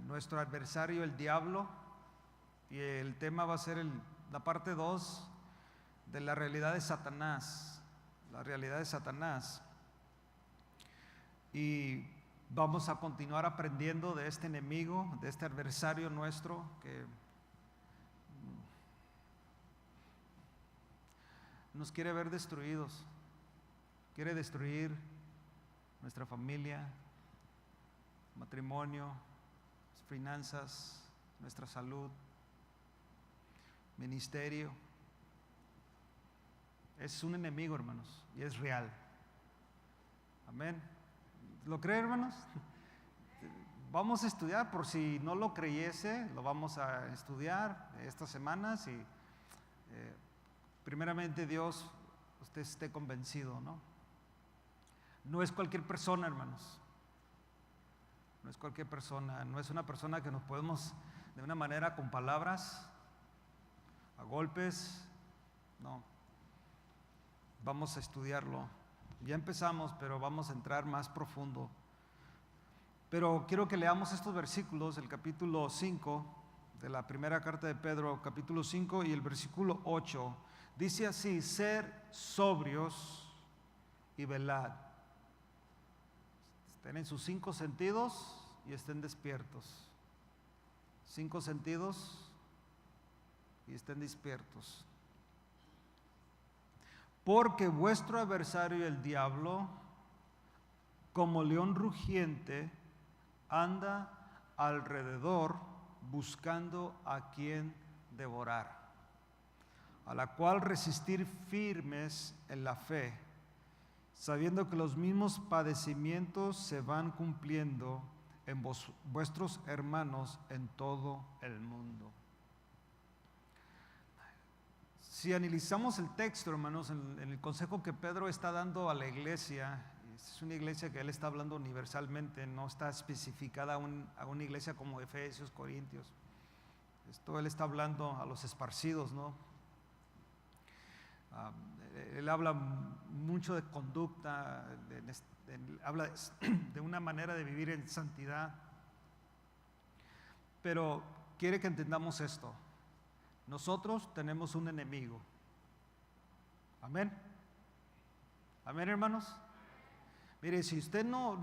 nuestro adversario, el diablo, y el tema va a ser la parte 2 de la realidad de Satanás, la realidad de Satanás. Y vamos a continuar aprendiendo de este enemigo, de este adversario nuestro que nos quiere ver destruidos, quiere destruir nuestra familia, matrimonio, finanzas, nuestra salud, ministerio. Es un enemigo, hermanos, y es real. Amén. ¿Lo creen, hermanos? Vamos a estudiar, por si no lo creyese, lo vamos a estudiar estas semanas y primeramente Dios, usted esté convencido, ¿no? No es cualquier persona, hermanos. No es cualquier persona, no es una persona que nos podemos de una manera con palabras, a golpes, no. Vamos a estudiarlo. Ya empezamos, pero vamos a entrar más profundo. Pero quiero que leamos estos versículos, el capítulo 5 de la primera carta de Pedro, capítulo 5 y el versículo 8. Dice así: ser sobrios y velad. Estén en sus 5 sentidos y estén despiertos. 5 sentidos y estén despiertos. Porque vuestro adversario el diablo, como león rugiente, anda alrededor buscando a quien devorar, a la cual resistir firmes en la fe, sabiendo que los mismos padecimientos se van cumpliendo en vuestros hermanos en todo el mundo. Si analizamos el texto, hermanos, en el consejo que Pedro está dando a la iglesia, es una iglesia que él está hablando universalmente, no está especificada a una iglesia como Efesios, Corintios. Esto él está hablando a los esparcidos, ¿no? Él habla mucho de conducta, habla de una manera de vivir en santidad, pero quiere que entendamos esto. Nosotros tenemos un enemigo. Amén. Amén, hermanos. Mire, si usted no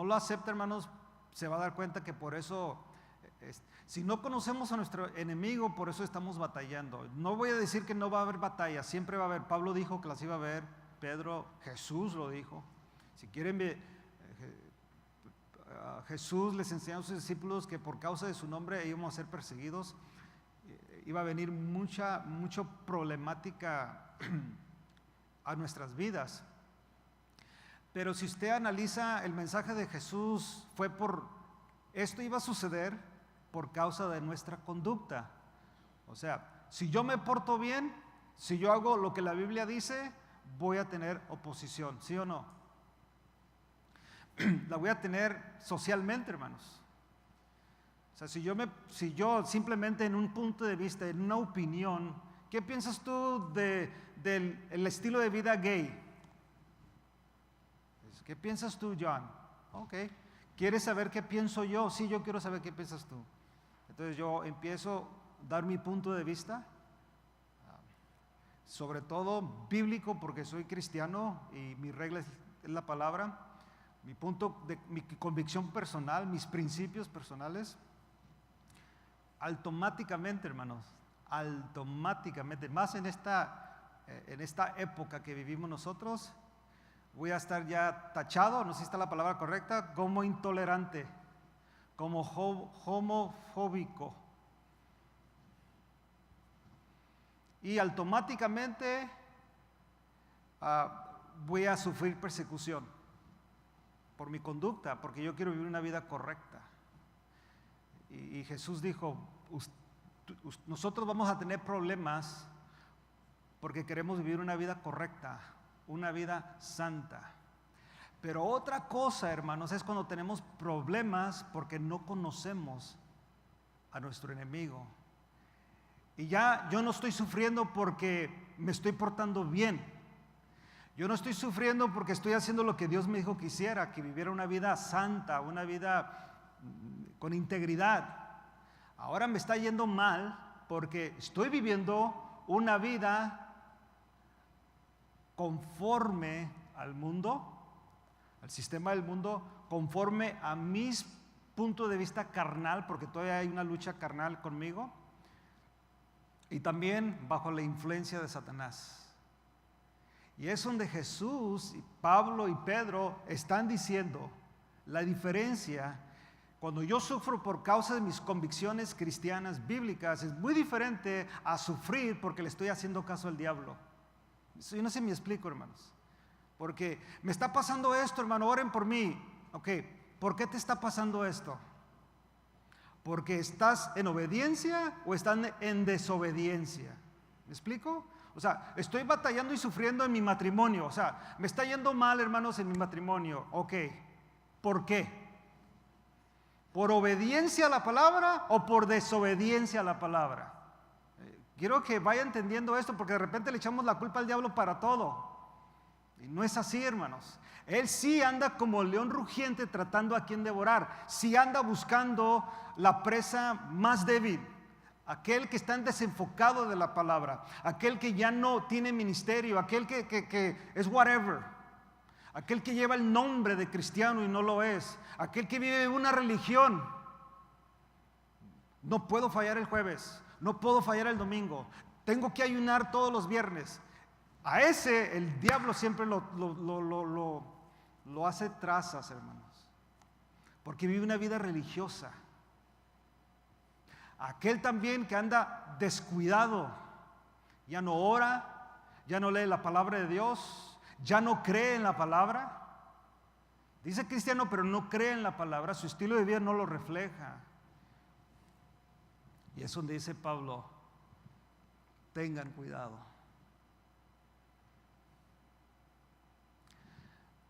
lo acepta, hermanos, se va a dar cuenta que por eso, si no conocemos a nuestro enemigo, por eso estamos batallando. No voy a decir que no va a haber batallas, siempre va a haber. Pablo dijo que las iba a haber, Pedro, Jesús lo dijo. Si quieren ver, Jesús les enseñó a sus discípulos que por causa de su nombre íbamos a ser perseguidos. Iba a venir mucha problemática a nuestras vidas. Pero si usted analiza el mensaje de Jesús, esto iba a suceder por causa de nuestra conducta. O sea, si yo me porto bien, si yo hago lo que la Biblia dice, voy a tener oposición, ¿sí o no? La voy a tener socialmente, hermanos. O sea, si yo simplemente en un punto de vista, en una opinión, ¿qué piensas tú del estilo de vida gay? ¿Qué piensas tú, John? Ok. ¿Quieres saber qué pienso yo? Sí, yo quiero saber qué piensas tú. Entonces yo empiezo a dar mi punto de vista, sobre todo bíblico, porque soy cristiano y mi regla es la palabra, mi convicción personal, mis principios personales. Automáticamente, hermanos, automáticamente, más en esta época que vivimos nosotros, voy a estar ya tachado, no sé si está la palabra correcta, como intolerante, como homofóbico. Y automáticamente voy a sufrir persecución por mi conducta, porque yo quiero vivir una vida correcta. Y Jesús dijo, nosotros vamos a tener problemas porque queremos vivir una vida correcta, una vida santa. Pero otra cosa, hermanos, es cuando tenemos problemas porque no conocemos a nuestro enemigo. Y ya yo no estoy sufriendo porque me estoy portando bien. Yo no estoy sufriendo porque estoy haciendo lo que Dios me dijo que hiciera, que viviera una vida santa, una vida con integridad. Ahora me está yendo mal porque estoy viviendo una vida conforme al mundo, al sistema del mundo, conforme a mis puntos de vista carnal, porque todavía hay una lucha carnal conmigo, y también bajo la influencia de Satanás. Y es donde Jesús, y Pablo y Pedro están diciendo la diferencia. Cuando yo sufro por causa de mis convicciones cristianas bíblicas, es muy diferente a sufrir porque le estoy haciendo caso al diablo. Yo no sé si me explico, hermanos. Porque me está pasando esto, hermano, oren por mí. Ok, ¿por qué te está pasando esto? ¿Porque estás en obediencia o están en desobediencia? ¿Me explico? O sea, estoy batallando y sufriendo en mi matrimonio. O sea, me está yendo mal, hermanos, en mi matrimonio. Ok, ¿por qué? ¿Por obediencia a la palabra o por desobediencia a la palabra? Quiero que vaya entendiendo esto, porque de repente le echamos la culpa al diablo para todo. Y no es así, hermanos. Él sí anda como león rugiente tratando a quien devorar. Sí anda buscando la presa más débil. Aquel que está desenfocado de la palabra. Aquel que ya no tiene ministerio. Aquel que es whatever. Aquel que lleva el nombre de cristiano y no lo es. Aquel que vive una religión. No puedo fallar el jueves. No puedo fallar el domingo. Tengo que ayunar todos los viernes. A ese el diablo siempre lo hace trazas, hermanos. Porque vive una vida religiosa. Aquel también que anda descuidado. Ya no ora. Ya no lee la palabra de Dios. Ya no cree en la palabra. Dice cristiano, pero no cree en la palabra. Su estilo de vida no lo refleja. Y es donde dice Pablo: tengan cuidado.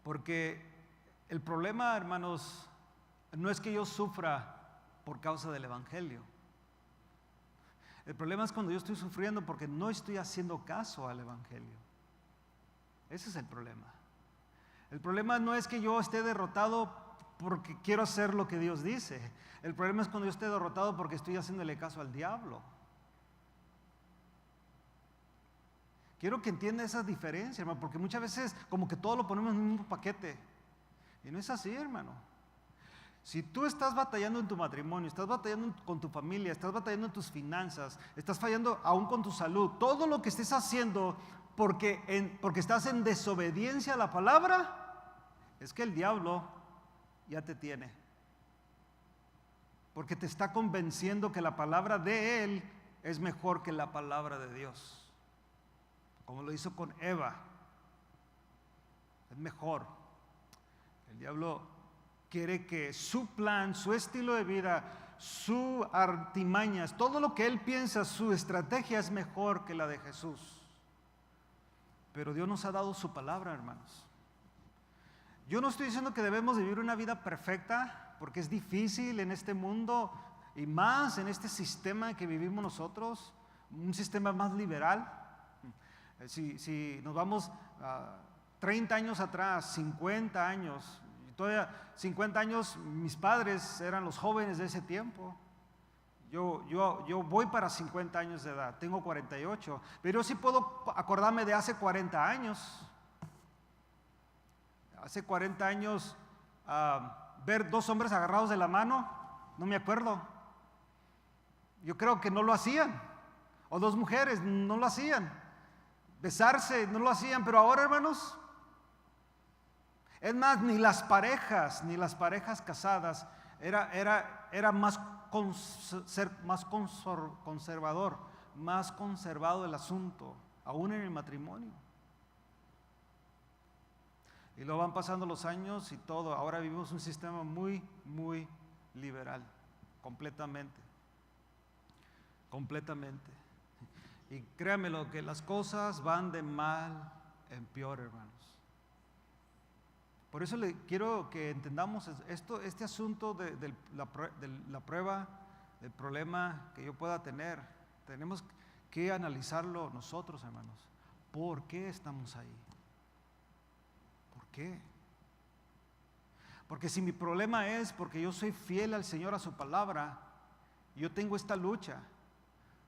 Porque el problema, hermanos, no es que yo sufra por causa del evangelio. El problema es cuando yo estoy sufriendo porque no estoy haciendo caso al evangelio. Ese es el problema. El problema no es que yo esté derrotado porque quiero hacer lo que Dios dice. El problema es cuando yo esté derrotado porque estoy haciéndole caso al diablo. Quiero que entienda esa diferencia, hermano, porque muchas veces como que todo lo ponemos en un mismo paquete. Y no es así, hermano. Si tú estás batallando en tu matrimonio, estás batallando con tu familia, estás batallando en tus finanzas, estás fallando aún con tu salud, todo lo que estés haciendo porque estás en desobediencia a la palabra, es que el diablo ya te tiene. Porque te está convenciendo que la palabra de él es mejor que la palabra de Dios. Como lo hizo con Eva. Es mejor. El diablo quiere que su plan, su estilo de vida, sus artimañas, todo lo que él piensa, su estrategia es mejor que la de Jesús. Pero Dios nos ha dado su palabra, hermanos. Yo no estoy diciendo que debemos vivir una vida perfecta, porque es difícil en este mundo y más en este sistema que vivimos nosotros, un sistema más liberal. Si nos vamos 30 años atrás, 50 años, todavía 50 años, mis padres eran los jóvenes de ese tiempo. Yo voy para 50 años de edad, tengo 48, pero sí puedo acordarme de hace 40 años. Hace 40 años, ver dos hombres agarrados de la mano, no me acuerdo. Yo creo que no lo hacían. O dos mujeres, no lo hacían. Besarse, no lo hacían. Pero ahora, hermanos, es más, ni las parejas casadas, era más conservador, más conservado el asunto, aún en el matrimonio. Y lo van pasando los años y todo. Ahora vivimos un sistema muy, muy liberal, completamente. Completamente. Y créanmelo que las cosas van de mal en peor, hermanos. Por eso le quiero que entendamos este asunto de la prueba, del problema que yo pueda tener. Tenemos que analizarlo nosotros, hermanos. ¿Por qué estamos ahí? ¿Por qué? Porque si mi problema es porque yo soy fiel al Señor, a su palabra, yo tengo esta lucha.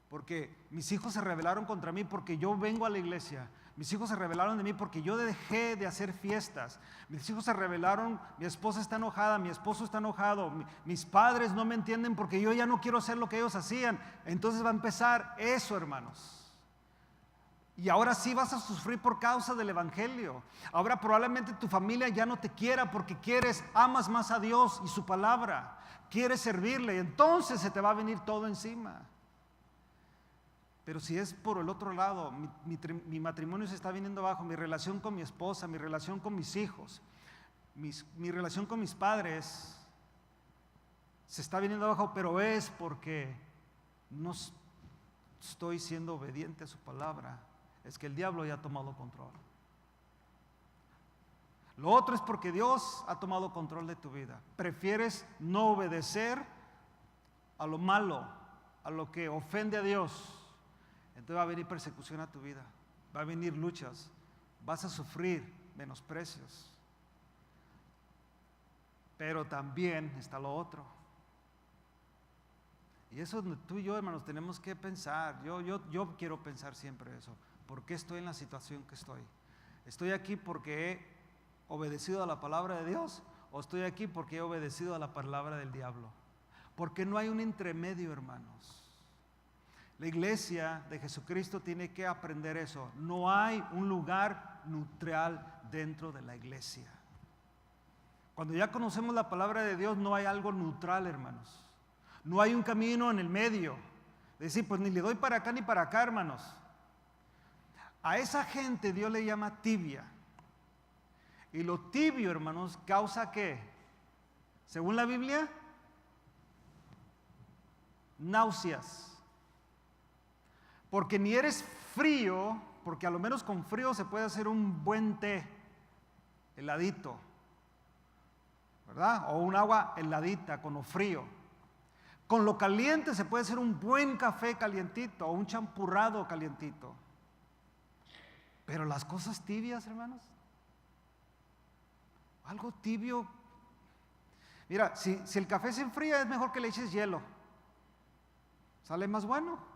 Porque mis hijos se rebelaron contra mí porque yo vengo a la iglesia. Mis hijos se rebelaron de mí porque yo dejé de hacer fiestas. Mis hijos se rebelaron, mi esposa está enojada, mi esposo está enojado, mis padres no me entienden porque yo ya no quiero hacer lo que ellos hacían. Entonces va a empezar eso, hermanos. Y ahora sí vas a sufrir por causa del evangelio. Ahora probablemente tu familia ya no te quiera porque amas más a Dios y su palabra. Quieres servirle, entonces se te va a venir todo encima. Pero si es por el otro lado, mi matrimonio se está viniendo abajo, mi relación con mi esposa, mi relación con mis hijos, mi relación con mis padres se está viniendo abajo, pero es porque no estoy siendo obediente a su palabra. Es que el diablo ya ha tomado control. Lo otro es porque Dios ha tomado control de tu vida. Prefieres no obedecer a lo malo, a lo que ofende a Dios. Entonces va a venir persecución a tu vida, va a venir luchas, vas a sufrir menosprecios. Pero también está lo otro. Y eso es donde tú y yo, hermanos, tenemos que pensar. Yo quiero pensar siempre eso. ¿Por qué estoy en la situación que estoy? ¿Estoy aquí porque he obedecido a la palabra de Dios? ¿O estoy aquí porque he obedecido a la palabra del diablo? Porque no hay un intermedio, hermanos. La iglesia de Jesucristo tiene que aprender eso. No hay un lugar neutral dentro de la iglesia. Cuando ya conocemos la palabra de Dios, no hay algo neutral, hermanos. No hay un camino en el medio. Es decir, pues ni le doy para acá ni para acá, hermanos. A esa gente Dios le llama tibia. Y lo tibio, hermanos, ¿causa qué? Según la Biblia, náuseas. Porque ni eres frío, porque a lo menos con frío se puede hacer un buen té heladito, ¿verdad? O un agua heladita con lo frío. Con lo caliente se puede hacer un buen café calientito o un champurrado calientito. Pero las cosas tibias, hermanos, algo tibio. Mira, si el café se enfría, es mejor que le eches hielo. Sale más bueno.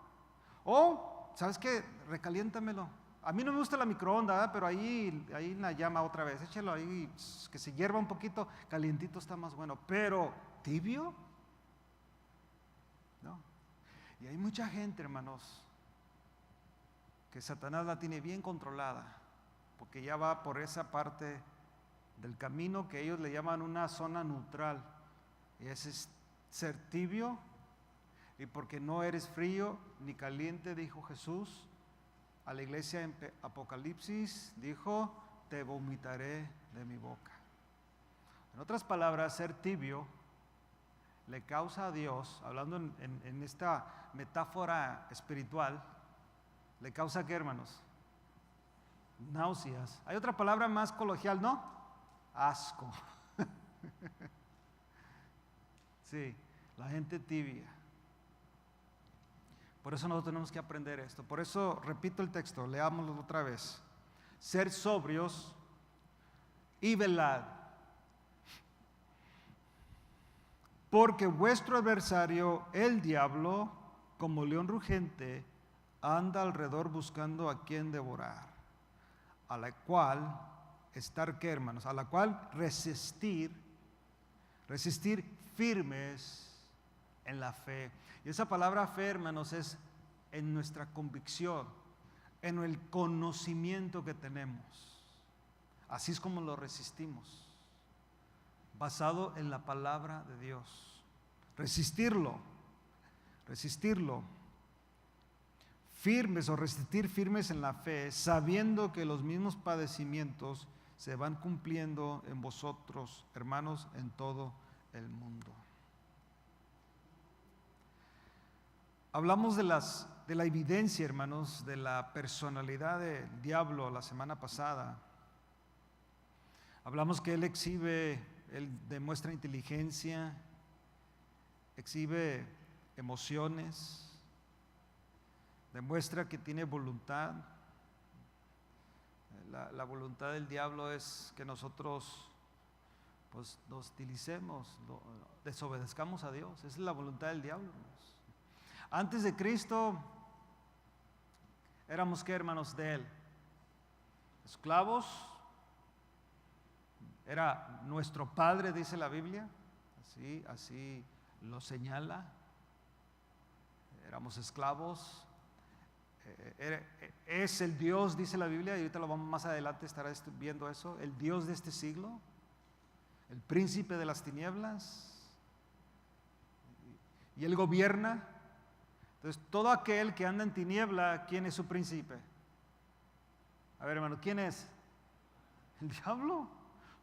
O, ¿sabes qué? Recaliéntamelo. A mí no me gusta la microonda, ¿verdad? Pero ahí en la llama otra vez. Échalo ahí, que se hierva un poquito. Calientito está más bueno. Pero, ¿tibio? No. Y hay mucha gente, hermanos, que Satanás la tiene bien controlada. Porque ya va por esa parte del camino que ellos le llaman una zona neutral. Y ese es ser tibio. Y porque no eres frío ni caliente, dijo Jesús a la iglesia en Apocalipsis, dijo, te vomitaré de mi boca. En otras palabras, ser tibio le causa a Dios, hablando en esta metáfora espiritual, le causa ¿qué, hermanos? Náuseas. Hay otra palabra más coloquial, ¿no? Asco. Sí, la gente tibia. Por eso nosotros tenemos que aprender esto. Por eso repito el texto, leámoslo otra vez. Ser sobrios y velad, porque vuestro adversario, el diablo, como león rugente, anda alrededor buscando a quien devorar, a la cual estar, ¿qué, hermanos? A la cual resistir firmes en la fe. Y esa palabra fe, hermanos, es en nuestra convicción, en el conocimiento que tenemos. Así es como lo resistimos, basado en la palabra de Dios. Resistirlo. Firmes o resistir firmes en la fe, sabiendo que los mismos padecimientos se van cumpliendo en vosotros, hermanos, en todo el mundo. Hablamos de la evidencia, hermanos, de la personalidad del diablo la semana pasada. Hablamos que él demuestra inteligencia, exhibe emociones, demuestra que tiene voluntad. La voluntad del diablo es que nosotros pues nos utilicemos, desobedezcamos a Dios. Esa es la voluntad del diablo, hermanos. Antes de Cristo éramos, ¿qué, hermanos? De Él, esclavos. Era nuestro Padre, dice la Biblia, así lo señala. Éramos esclavos. Es el Dios, dice la Biblia, y ahorita lo vamos más adelante, estará viendo eso, el Dios de este siglo, el príncipe de las tinieblas, y Él gobierna. Entonces, todo aquel que anda en tiniebla, ¿quién es su príncipe? A ver, hermano, ¿quién es? El diablo.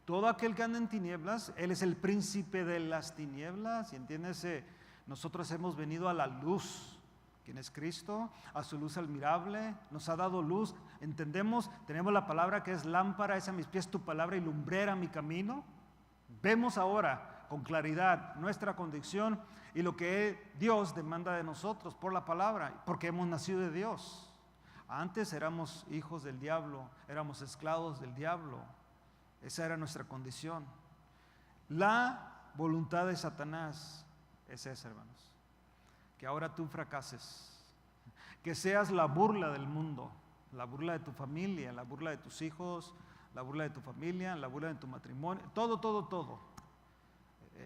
Todo aquel que anda en tinieblas, Él es el príncipe de las tinieblas. Y entiéndese, nosotros hemos venido a la luz. ¿Quién es Cristo? A su luz admirable, nos ha dado luz. Entendemos, tenemos la palabra que es lámpara, es a mis pies tu palabra y lumbrera mi camino. Vemos ahora con claridad nuestra condición y lo que Dios demanda de nosotros por la palabra, porque hemos nacido de Dios. Antes éramos hijos del diablo, éramos esclavos del diablo. Esa era nuestra condición. La voluntad de Satanás es esa, hermanos. Que ahora tú fracases, que seas la burla del mundo, la burla de tu familia, la burla de tus hijos, la burla de tu familia, la burla de tu matrimonio, todo.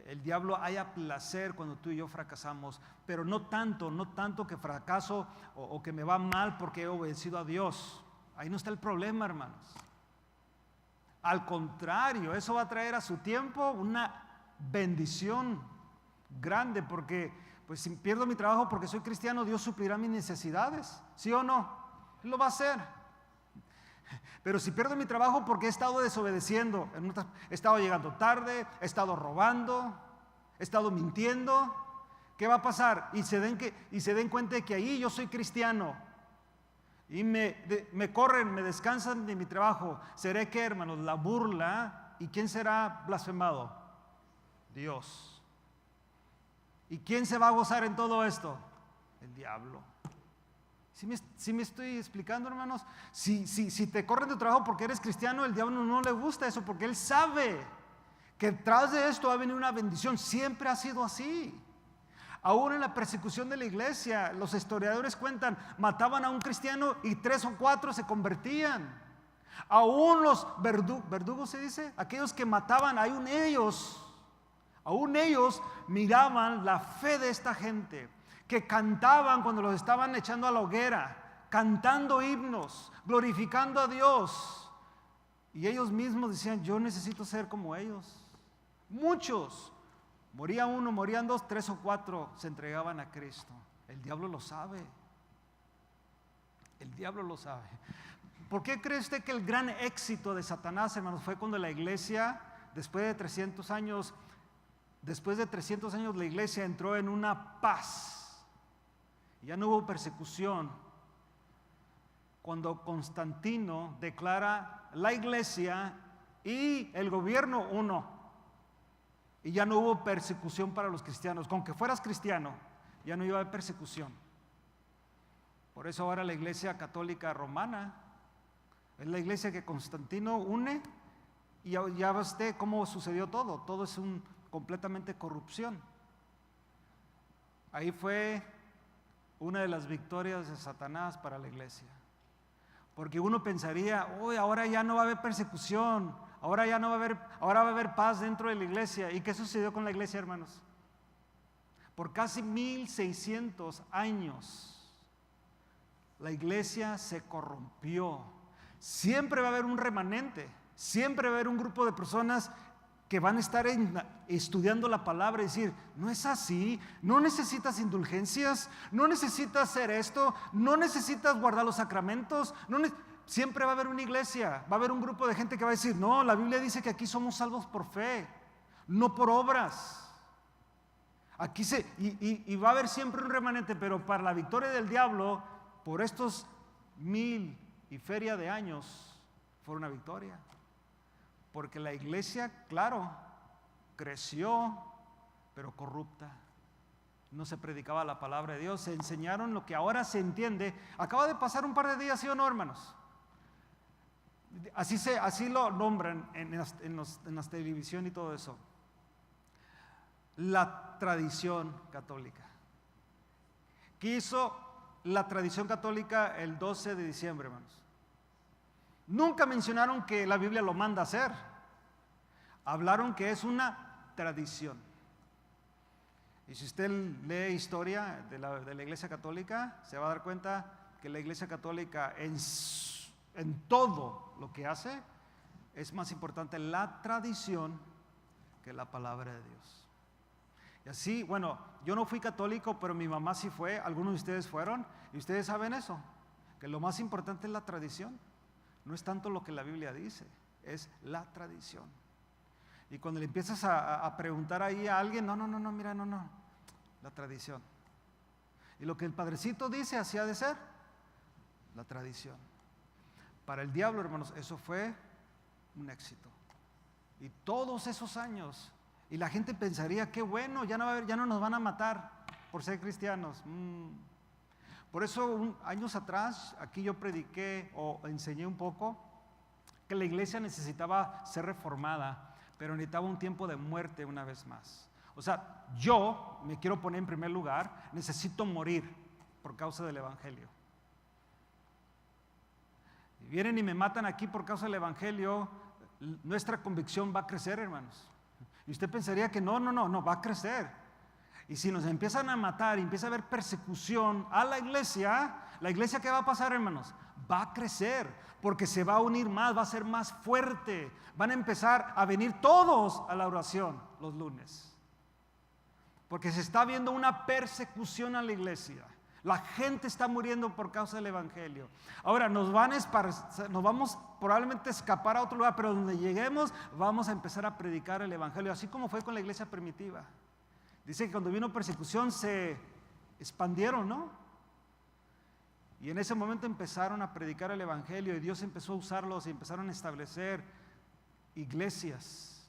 El diablo haya placer cuando tú y yo fracasamos, pero no tanto que fracaso o que me va mal porque he obedecido a Dios. Ahí no está el problema, hermanos. Al contrario, eso va a traer a su tiempo una bendición grande, porque pues si pierdo mi trabajo porque soy cristiano, Dios suplirá mis necesidades, ¿sí o no? Él lo va a hacer. Pero si pierdo mi trabajo porque he estado desobedeciendo, he estado llegando tarde, he estado robando, he estado mintiendo, ¿qué va a pasar? Y se den cuenta de que ahí yo soy cristiano y me corren, me descansan de mi trabajo. ¿Seré qué, hermanos? La burla. ¿Y quién será blasfemado? Dios. ¿Y quién se va a gozar en todo esto? El diablo. ¿Sí me estoy explicando, hermanos? Si te corren de trabajo porque eres cristiano, el diablo no le gusta eso, porque él sabe que tras de esto va a venir una bendición. Siempre ha sido así. Aún en la persecución de la iglesia, los historiadores cuentan, mataban a un cristiano y 3 o 4 se convertían. Aún los verdugos, se dice, aquellos que mataban, aún ellos miraban la fe de esta gente, que cantaban cuando los estaban echando a la hoguera, cantando himnos, glorificando a Dios. Y ellos mismos decían, yo necesito ser como ellos. Muchos, moría uno, morían 2, 3 o 4, se entregaban a Cristo. El diablo lo sabe. El diablo lo sabe. ¿Por qué cree usted que el gran éxito de Satanás, hermanos, fue cuando la iglesia, después de 300 años la iglesia entró en una paz? Ya no hubo persecución. Cuando Constantino declara la iglesia y el gobierno uno, y ya no hubo persecución para los cristianos. Con que fueras cristiano, ya no iba a haber persecución. Por eso ahora la iglesia católica romana es la iglesia que Constantino une, y ya ve usted cómo sucedió todo. Todo es completamente corrupción. Ahí fue una de las victorias de Satanás para la iglesia, porque uno pensaría, uy, ahora ya no va a haber persecución, ahora va a haber paz dentro de la iglesia. ¿Y qué sucedió con la iglesia, hermanos? Por casi 1600 años la iglesia se corrompió. Siempre va a haber un remanente, siempre va a haber un grupo de personas que van a estar estudiando la palabra y decir, no es así, no necesitas indulgencias, no necesitas hacer esto, no necesitas guardar los sacramentos. Siempre va a haber una iglesia, va a haber un grupo de gente que va a decir, no, la Biblia dice que aquí somos salvos por fe, no por obras. Y va a haber siempre un remanente, pero para la victoria del diablo, por estos 1000 y feria de años, fue una victoria. Porque la iglesia, claro, creció, pero corrupta. No se predicaba la palabra de Dios, se enseñaron lo que ahora se entiende. Acaba de pasar un par de días, ¿sí o no, hermanos? Así lo nombran en la televisión y todo eso. la tradición católica. ¿Qué hizo la tradición católica el 12 de diciembre, hermanos? Nunca mencionaron que la Biblia lo manda a hacer. Hablaron que es una tradición. Y si usted lee historia de la Iglesia Católica, se va a dar cuenta que la Iglesia Católica en todo lo que hace es más importante la tradición que la palabra de Dios. Y así, bueno, yo no fui católico, pero mi mamá sí fue, algunos de ustedes fueron, y ustedes saben eso, que lo más importante es la tradición. No es tanto lo que la Biblia dice, es la tradición. Y cuando le empiezas a preguntar ahí a alguien, no, mira, no, la tradición. Y lo que el padrecito dice, así ha de ser, la tradición. Para el diablo, hermanos, eso fue un éxito. Y todos esos años, y la gente pensaría, qué bueno, ya no nos van a matar por ser cristianos. Por eso, años atrás, aquí yo prediqué o enseñé un poco que la iglesia necesitaba ser reformada, pero necesitaba un tiempo de muerte una vez más. O sea, yo me quiero poner en primer lugar, necesito morir por causa del evangelio. Y vienen y me matan aquí por causa del evangelio, nuestra convicción va a crecer, hermanos. Y usted pensaría que no, va a crecer. Y si nos empiezan a matar y empieza a haber persecución a la iglesia ¿qué va a pasar, hermanos? Va a crecer, porque se va a unir más, va a ser más fuerte. Van a empezar a venir todos a la oración los lunes. Porque se está viendo una persecución a la iglesia. La gente está muriendo por causa del evangelio. Ahora nos vamos probablemente a escapar a otro lugar, pero donde lleguemos vamos a empezar a predicar el evangelio, así como fue con la iglesia primitiva. Dice que cuando vino persecución se expandieron, ¿no? Y en ese momento empezaron a predicar el evangelio y Dios empezó a usarlos y empezaron a establecer iglesias.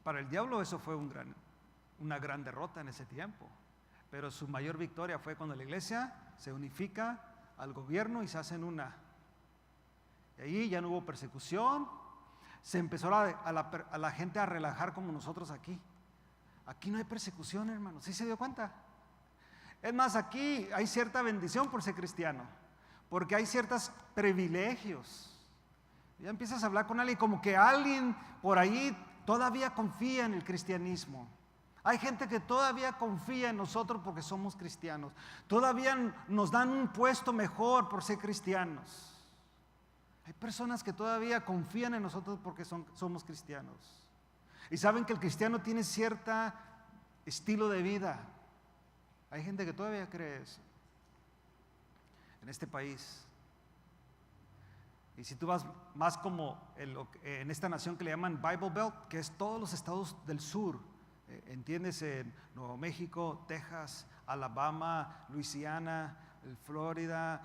Para el diablo eso fue una gran derrota en ese tiempo, pero su mayor victoria fue cuando la iglesia se unifica al gobierno y se hacen una. Y ahí ya no hubo persecución, se empezó a la gente a relajar como nosotros aquí. Aquí no hay persecución, hermanos, ¿sí se dio cuenta? Es más, aquí hay cierta bendición por ser cristiano, porque hay ciertos privilegios. Ya empiezas a hablar con alguien como que alguien por ahí todavía confía en el cristianismo. Hay gente que todavía confía en nosotros porque somos cristianos. Todavía nos dan un puesto mejor por ser cristianos. Hay personas que todavía confían en nosotros porque somos cristianos. Y saben que el cristiano tiene cierto estilo de vida. Hay gente que todavía cree eso en este país. Y si tú vas más como en esta nación que le llaman Bible Belt, que es todos los estados del sur, entiendes, en Nuevo México, Texas, Alabama, Luisiana, Florida,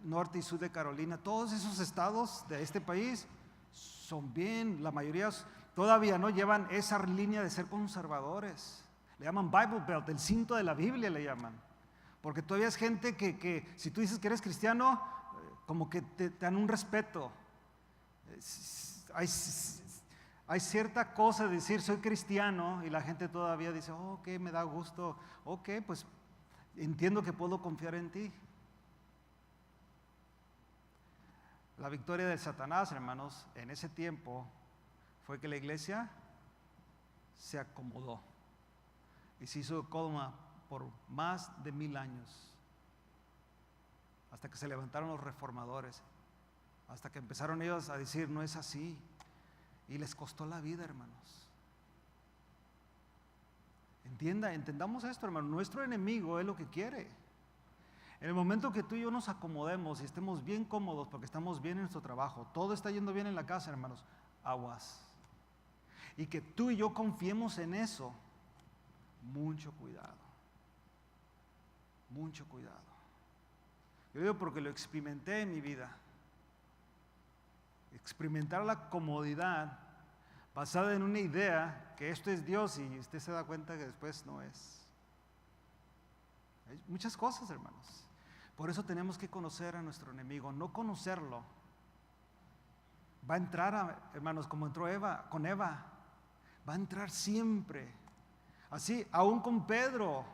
norte y sur de Carolina, todos esos estados de este país son bien, la mayoría todavía no llevan esa línea de ser conservadores. Le llaman Bible Belt, el cinto de la Biblia le llaman, porque todavía es gente que si tú dices que eres cristiano, como que te dan un respeto. Hay cierta cosa de decir soy cristiano y la gente todavía dice, oh, ok, me da gusto, ok, pues entiendo que puedo confiar en ti. La victoria de Satanás, hermanos, en ese tiempo fue que la iglesia se acomodó y se hizo cómoda por más de 1000 años, hasta que se levantaron los reformadores, hasta que empezaron ellos a decir no es así, y les costó la vida, hermanos. Entendamos esto, hermano, nuestro enemigo es lo que quiere. En el momento que tú y yo nos acomodemos y estemos bien cómodos porque estamos bien en nuestro trabajo, todo está yendo bien en la casa, hermanos, aguas. Y que tú y yo confiemos en eso, mucho cuidado. Mucho cuidado. Yo digo porque lo experimenté en mi vida. Experimentar la comodidad basada en una idea que esto es Dios y usted se da cuenta que después no es. Hay muchas cosas, hermanos. Por eso tenemos que conocer a nuestro enemigo, no conocerlo Va a entrar, hermanos, como entró Eva, con Eva. Va a entrar siempre. Así, aún con Pedro.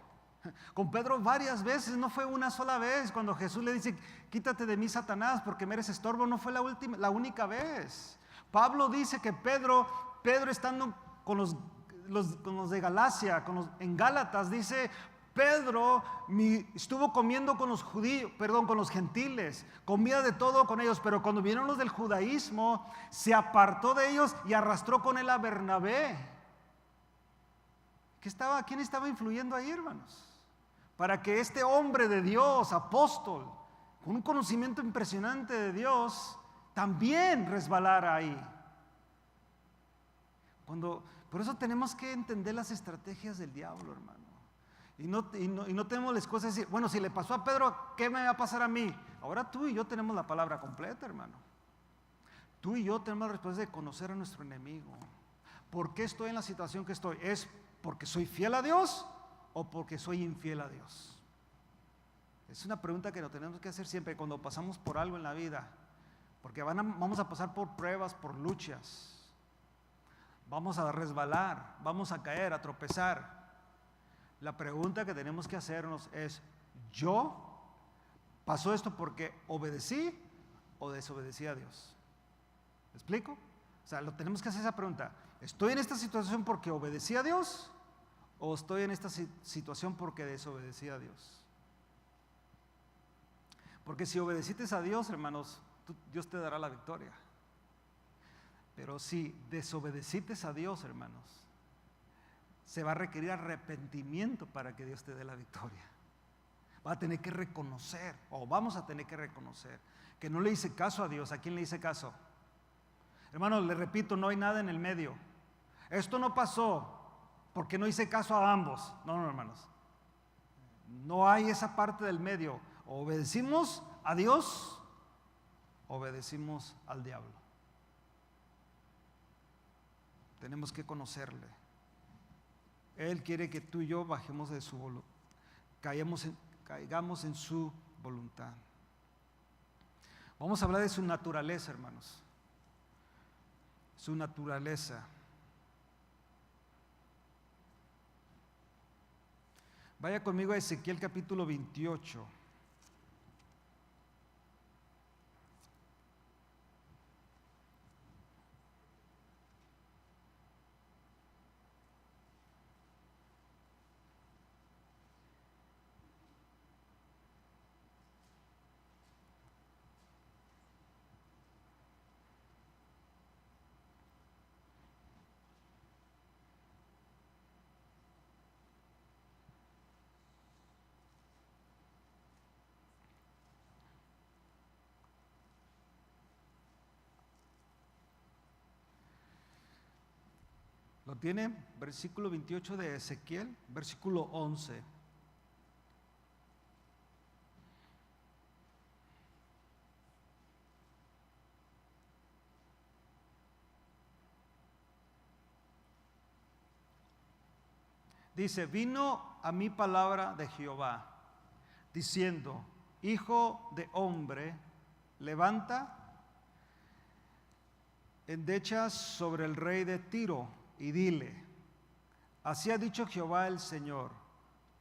Con Pedro varias veces, no fue una sola vez. Cuando Jesús le dice, quítate de mí, Satanás, porque me eres estorbo, no fue la única vez. Pablo dice que Pedro estando con los de Galacia, en Gálatas, dice, Pedro estuvo comiendo con los judíos, con los gentiles, comía de todo con ellos, pero cuando vinieron los del judaísmo, se apartó de ellos y arrastró con él a Bernabé. ¿Quién estaba influyendo ahí, hermanos? Para que este hombre de Dios, apóstol, con un conocimiento impresionante de Dios, también resbalara ahí. Por eso tenemos que entender las estrategias del diablo, hermano. Y no tenemos las cosas de decir, bueno, si le pasó a Pedro, ¿qué me va a pasar a mí? Ahora tú y yo tenemos la palabra completa, hermano. Tú y yo tenemos la responsabilidad de conocer a nuestro enemigo. ¿Por qué estoy en la situación que estoy? ¿Es porque soy fiel a Dios o porque soy infiel a Dios? Es una pregunta que nos tenemos que hacer siempre cuando pasamos por algo en la vida. Porque vamos a pasar por pruebas, por luchas. Vamos a resbalar, vamos a caer, a tropezar. La pregunta que tenemos que hacernos es, ¿yo pasó esto porque obedecí o desobedecí a Dios? ¿Me explico? O sea, tenemos que hacer esa pregunta. ¿Estoy en esta situación porque obedecí a Dios o estoy en esta situación porque desobedecí a Dios? Porque si obedeciste a Dios, hermanos, Dios te dará la victoria. Pero si desobedeciste a Dios, hermanos, se va a requerir arrepentimiento para que Dios te dé la victoria. Va a tener que reconocer, o vamos a tener que reconocer, que no le hice caso a Dios. ¿A quién le hice caso? Hermanos, le repito, no hay nada en el medio. Esto no pasó porque no hice caso a ambos. No, hermanos. No hay esa parte del medio. O obedecimos a Dios, o obedecimos al diablo. Tenemos que conocerle. Él quiere que tú y yo bajemos de su voluntad, caigamos en su voluntad. Vamos a hablar de su naturaleza, hermanos. Su naturaleza. Vaya conmigo a Ezequiel capítulo 28. ¿Lo tiene? Versículo 28 de Ezequiel, versículo 11. Dice, vino a mí palabra de Jehová, diciendo, hijo de hombre, levanta, endechas sobre el rey de Tiro, y dile, así ha dicho Jehová el Señor,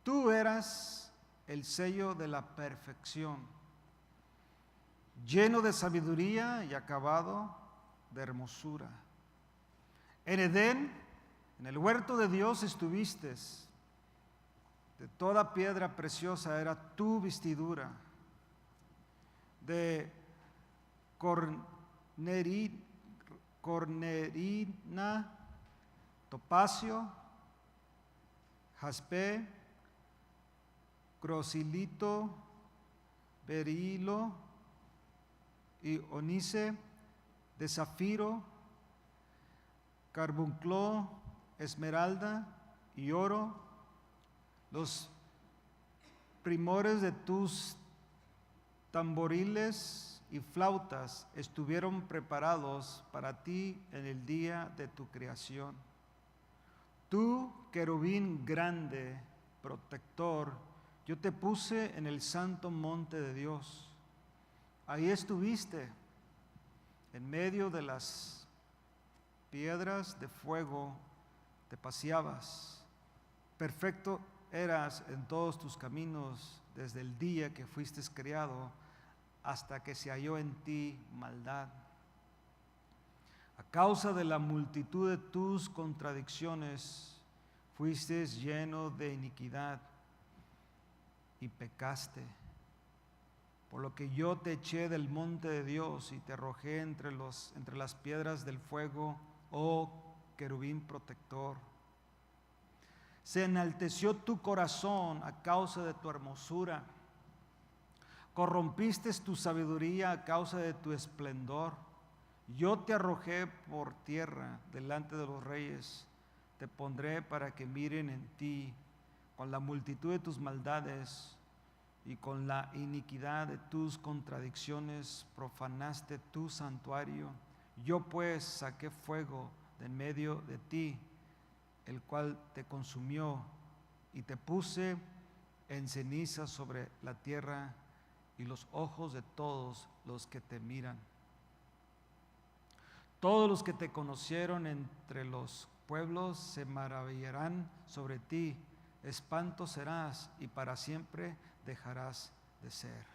tú eras el sello de la perfección, lleno de sabiduría y acabado de hermosura. En Edén, en el huerto de Dios estuviste, de toda piedra preciosa era tu vestidura, de cornerina, topacio, jaspe, crosilito, berilo y onice, de zafiro, carbuncló, esmeralda y oro. Los primores de tus tamboriles y flautas estuvieron preparados para ti en el día de tu creación. Tú, querubín grande, protector, yo te puse en el santo monte de Dios. Ahí estuviste En medio de las piedras de fuego te paseabas. Perfecto eras en todos tus caminos desde el día que fuiste criado hasta que se halló en ti maldad. A causa de la multitud de tus contradicciones, fuiste lleno de iniquidad y pecaste. Por lo que yo te eché del monte de Dios y te arrojé entre las piedras del fuego, oh querubín protector. Se enalteció tu corazón a causa de tu hermosura. Corrompiste tu sabiduría a causa de tu esplendor. Yo te arrojé por tierra delante de los reyes. Te pondré para que miren en ti. Con la multitud de tus maldades y con la iniquidad de tus contradicciones profanaste tu santuario. Yo pues saqué fuego de en medio de ti, el cual te consumió, y te puse en ceniza sobre la tierra y los ojos de todos los que te miran. Todos los que te conocieron entre los pueblos se maravillarán sobre ti. Espanto serás y para siempre dejarás de ser.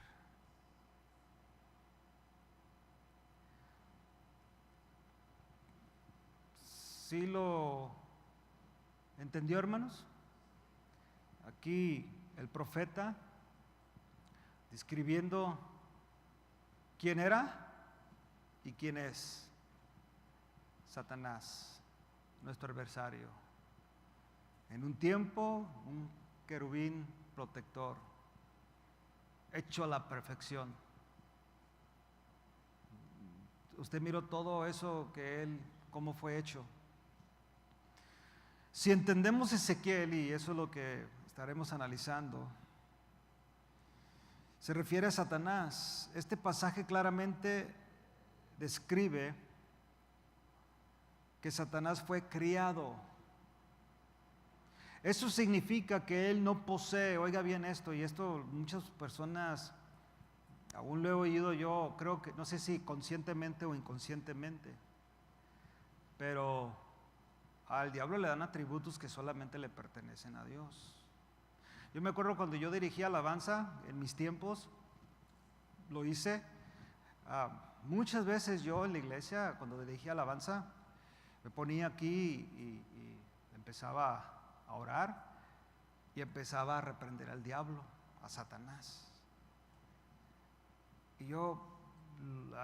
¿Sí lo entendió, hermanos? Aquí el profeta describiendo quién era y quién es Satanás, nuestro adversario. En un tiempo, un querubín protector, hecho a la perfección. Usted miró todo eso que él, cómo fue hecho. Si entendemos Ezequiel, y eso es lo que estaremos analizando, se refiere a Satanás. Este pasaje claramente describe que Satanás fue criado. Eso significa que él no posee, oiga bien esto, y esto muchas personas, aún lo he oído yo, creo que, no sé si conscientemente o inconscientemente, pero al diablo le dan atributos que solamente le pertenecen a Dios. Yo me acuerdo cuando yo dirigía alabanza en mis tiempos, lo hice muchas veces. Yo en la iglesia, cuando dirigía alabanza, me ponía aquí y empezaba a orar y empezaba a reprender al diablo, a Satanás. Y yo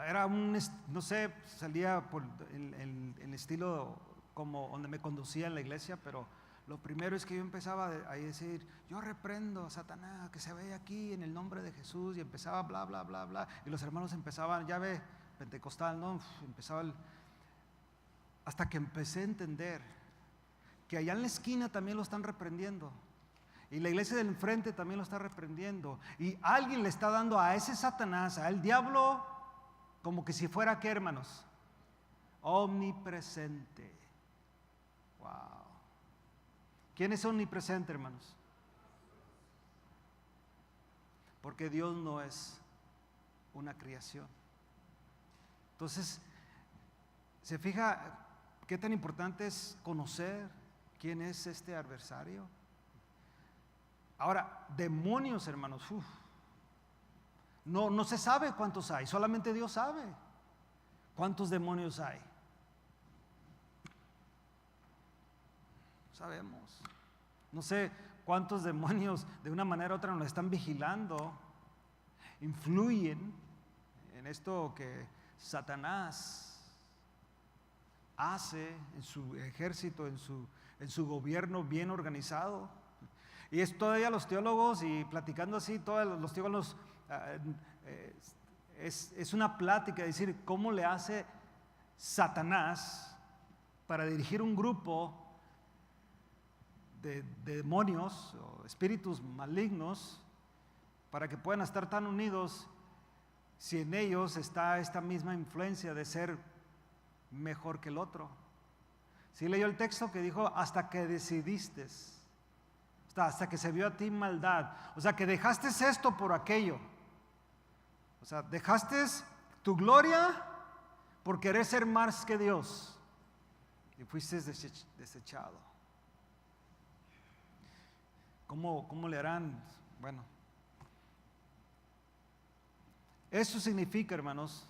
era no sé, salía por el estilo como donde me conducía en la iglesia, pero lo primero es que yo empezaba a decir: yo reprendo a Satanás, que se vaya aquí en el nombre de Jesús, y empezaba bla, bla, bla, bla, y los hermanos empezaban, ya ve, pentecostal, ¿no? Empezaba hasta que empecé a entender que allá en la esquina también lo están reprendiendo, y la iglesia del enfrente también lo está reprendiendo, y alguien le está dando a ese Satanás, al diablo, como que si fuera, ¿qué, hermanos? Omnipresente. Wow. ¿Quién es omnipresente, hermanos? Porque Dios no es una creación. Entonces, ¿se fija qué tan importante es conocer quién es este adversario? Ahora, demonios, hermanos, no se sabe cuántos hay, solamente Dios sabe cuántos demonios hay. Sabemos. No sé cuántos demonios de una manera u otra nos están vigilando, influyen en esto que Satanás hace en su ejército, en su gobierno bien organizado. Y es todavía los teólogos, y platicando así, todos los teólogos, es una plática, es decir, cómo le hace Satanás para dirigir un grupo de demonios o espíritus malignos, para que puedan estar tan unidos, si en ellos está esta misma influencia de ser mejor que el otro. Si leyó el texto que dijo: hasta que decidiste, hasta que se vio a ti maldad, o sea, que dejaste esto por aquello, o sea, dejaste tu gloria por querer ser más que Dios y fuiste desechado. ¿Cómo le harán? Bueno, eso significa, hermanos,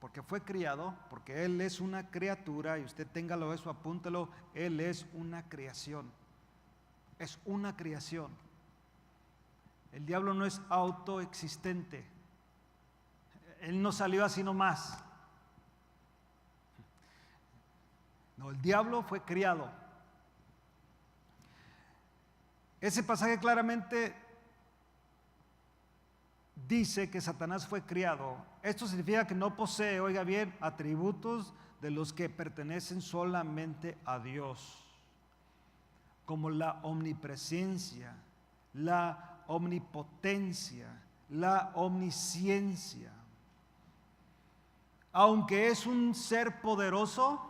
porque fue criado, porque Él es una criatura, y usted téngalo eso, apúntelo, Él es una creación. Es una creación. El diablo no es autoexistente. Él no salió así nomás. No, el diablo fue criado. Ese pasaje claramente dice que Satanás fue criado. Esto significa que no posee, oiga bien, atributos de los que pertenecen solamente a Dios, como la omnipresencia, la omnipotencia, la omnisciencia. Aunque es un ser poderoso,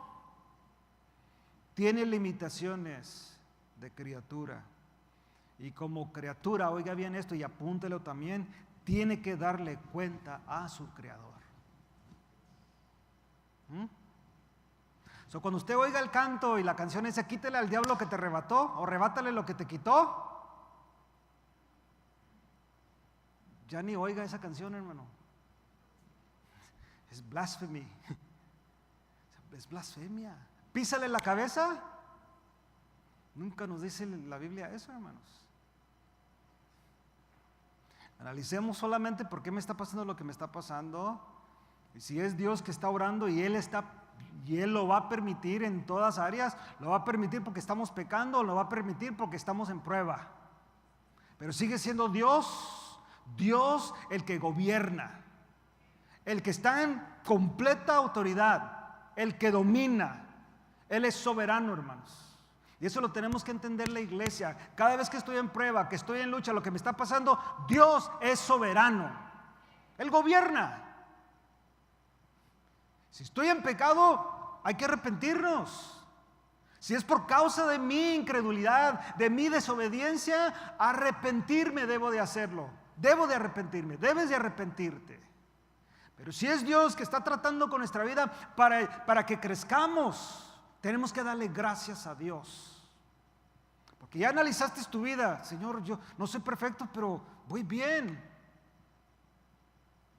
tiene limitaciones de criatura. Y como criatura, oiga bien esto y apúntelo también, tiene que darle cuenta a su creador. Cuando usted oiga el canto y la canción dice, quítale al diablo que te arrebató, o arrebátale lo que te quitó, ya ni oiga esa canción, hermano. Es blasfemia. Es blasfemia. Písale la cabeza. Nunca nos dice la Biblia eso, hermanos. Analicemos solamente por qué me está pasando lo que me está pasando. Y si es Dios que está orando y Él lo va a permitir en todas áreas, lo va a permitir porque estamos pecando, o lo va a permitir porque estamos en prueba. Pero sigue siendo Dios el que gobierna, el que está en completa autoridad, el que domina. Él es soberano, hermanos. Y eso lo tenemos que entender la iglesia. Cada vez que estoy en prueba, que estoy en lucha, lo que me está pasando, Dios es soberano. Él gobierna. Si estoy en pecado, hay que arrepentirnos. Si es por causa de mi incredulidad, de mi desobediencia, arrepentirme debo de hacerlo. Debo de arrepentirme, debes de arrepentirte. Pero si es Dios que está tratando con nuestra vida para que crezcamos, tenemos que darle gracias a Dios. Porque ya analizaste tu vida. Señor, yo no soy perfecto, pero voy bien.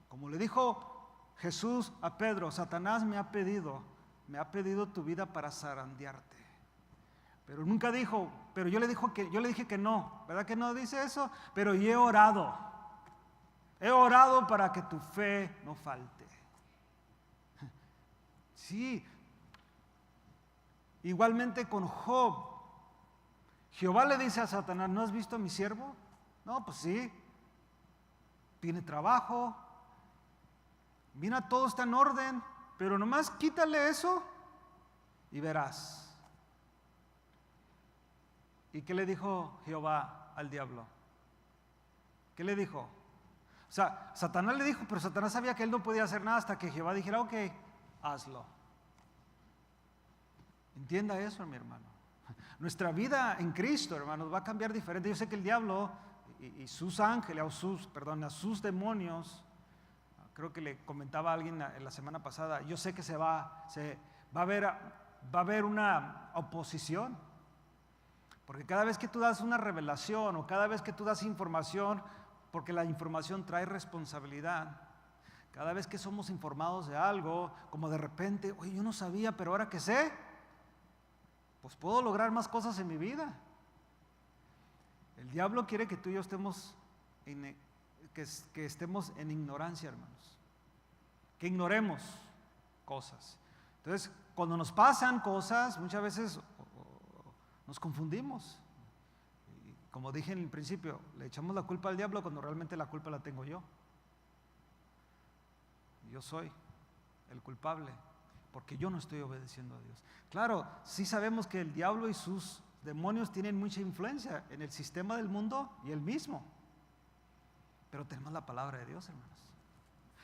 Como le dijo Jesús a Pedro, Satanás me ha pedido tu vida para zarandearte. Pero nunca dijo, pero yo le dije que no. ¿Verdad que no dice eso? Pero yo he orado. He orado para que tu fe no falte. Sí. Igualmente con Job. Jehová le dice a Satanás, ¿no has visto a mi siervo? No, pues sí. Tiene trabajo. Mira, todo está en orden. Pero nomás quítale eso y verás. ¿Y qué le dijo Jehová al diablo? ¿Qué le dijo? O sea, Satanás le dijo, pero Satanás sabía que él no podía hacer nada hasta que Jehová dijera, ok, hazlo. Entienda eso, mi hermano. Nuestra vida en Cristo, hermanos, va a cambiar diferente. Yo sé que el diablo y sus ángeles, a sus demonios, creo que le comentaba a alguien en la semana pasada, yo sé que va a haber una oposición. Porque cada vez que tú das una revelación o cada vez que tú das información, porque la información trae responsabilidad. Cada vez que somos informados de algo, como de repente, oye, yo no sabía, pero ahora que sé, pues puedo lograr más cosas en mi vida. El diablo quiere que tú y yo estemos en ignorancia, hermanos. Que ignoremos cosas. Entonces, cuando nos pasan cosas, muchas veces nos confundimos. Y como dije en el principio, le echamos la culpa al diablo cuando realmente la culpa la tengo yo. Yo soy el culpable, porque yo no estoy obedeciendo a Dios. Claro, sí sabemos que el diablo y sus demonios tienen mucha influencia en el sistema del mundo y él mismo. Pero tenemos la palabra de Dios, hermanos.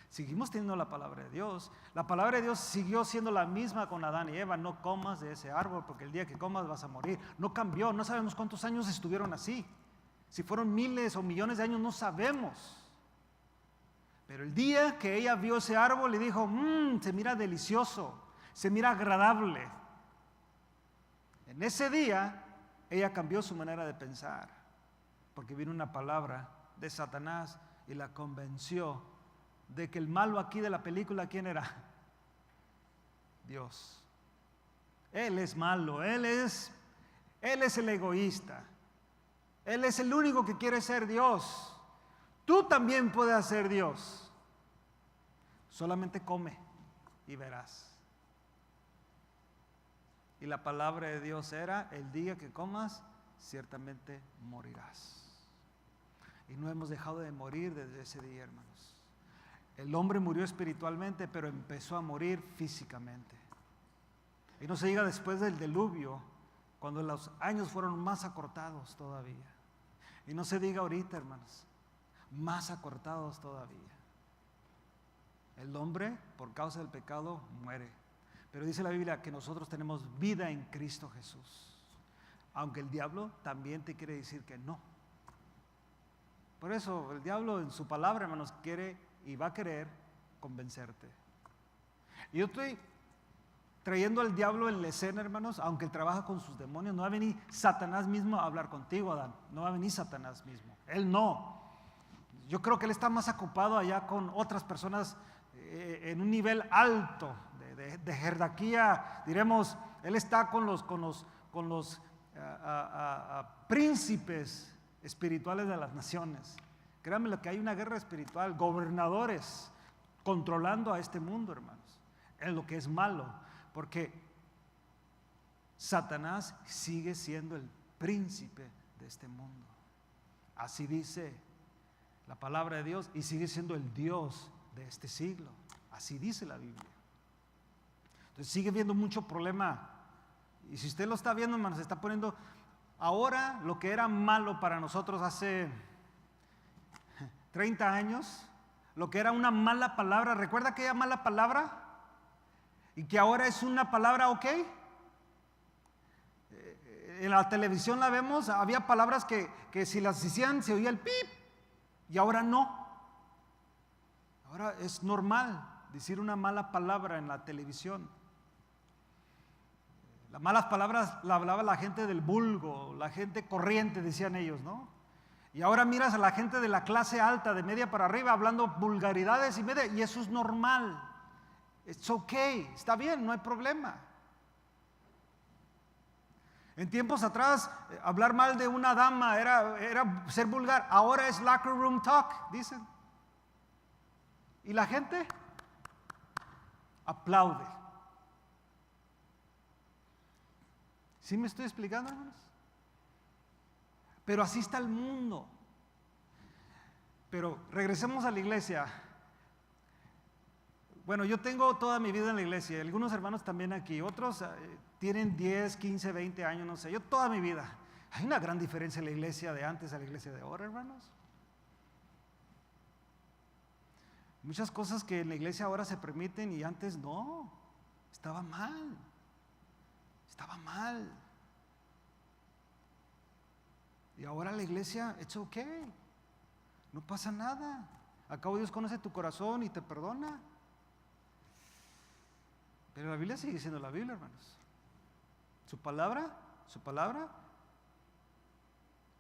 Seguimos teniendo la palabra de Dios. La palabra de Dios siguió siendo la misma con Adán y Eva. No comas de ese árbol porque el día que comas vas a morir. No cambió, no sabemos cuántos años estuvieron así. Si fueron miles o millones de años, no sabemos. Pero el día que ella vio ese árbol y dijo, se mira delicioso, se mira agradable. En ese día ella cambió su manera de pensar, porque vino una palabra de Satanás y la convenció de que el malo aquí de la película, ¿quién era? Dios. Él es malo, Él es el egoísta. Él es el único que quiere ser Dios. Tú también puedes ser Dios. Solamente come y verás. Y la palabra de Dios era, el día que comas, ciertamente morirás. Y no hemos dejado de morir desde ese día, hermanos. El hombre murió espiritualmente, pero empezó a morir físicamente. Y no se diga después del diluvio, cuando los años fueron más acortados todavía. Y no se diga ahorita, hermanos, más acortados todavía. El hombre, por causa del pecado, muere. Pero dice la Biblia que nosotros tenemos vida en Cristo Jesús. Aunque el diablo también te quiere decir que no. Por eso el diablo en su palabra, hermanos, quiere y va a querer convencerte. Y yo estoy trayendo al diablo en la escena, hermanos, aunque él trabaja con sus demonios. No va a venir Satanás mismo a hablar contigo, Adán. No va a venir Satanás mismo. Él no. Yo creo que él está más ocupado allá con otras personas en un nivel alto de jerarquía. Diremos, él está con los príncipes espirituales de las naciones. Créanme lo que hay una guerra espiritual, gobernadores controlando a este mundo, hermanos. Es lo que es malo, porque Satanás sigue siendo el príncipe de este mundo. Así dice la palabra de Dios, y sigue siendo el Dios de este siglo. Así dice la Biblia. Entonces sigue viendo mucho problema. Y si usted lo está viendo, hermanos, se está poniendo ahora lo que era malo para nosotros hace 30 años, lo que era una mala palabra. ¿Recuerda aquella mala palabra? Y que ahora es una palabra ok. En la televisión la vemos, había palabras que si las decían se oía el pip, y ahora no. Ahora es normal decir una mala palabra en la televisión. Las malas palabras la hablaba la gente del vulgo, la gente corriente, decían ellos, ¿no? Y ahora miras a la gente de la clase alta, de media para arriba, hablando vulgaridades y media, y eso es normal. It's okay, está bien, no hay problema. En tiempos atrás, hablar mal de una dama era ser vulgar. Ahora es locker room talk, dicen. Y la gente aplaude. ¿Sí me estoy explicando, hermanos? Pero así está el mundo. Pero regresemos a la iglesia. Bueno, yo tengo toda mi vida en la iglesia, algunos hermanos también aquí, otros tienen 10, 15, 20 años, no sé, yo toda mi vida. Hay una gran diferencia en la iglesia de antes a la iglesia de ahora, hermanos. Muchas cosas que en la iglesia ahora se permiten y antes no. Estaba mal. Estaba mal. Y ahora la iglesia, it's okay. No pasa nada. Al cabo Dios conoce tu corazón y te perdona. Pero la Biblia sigue siendo la Biblia, hermanos. Su palabra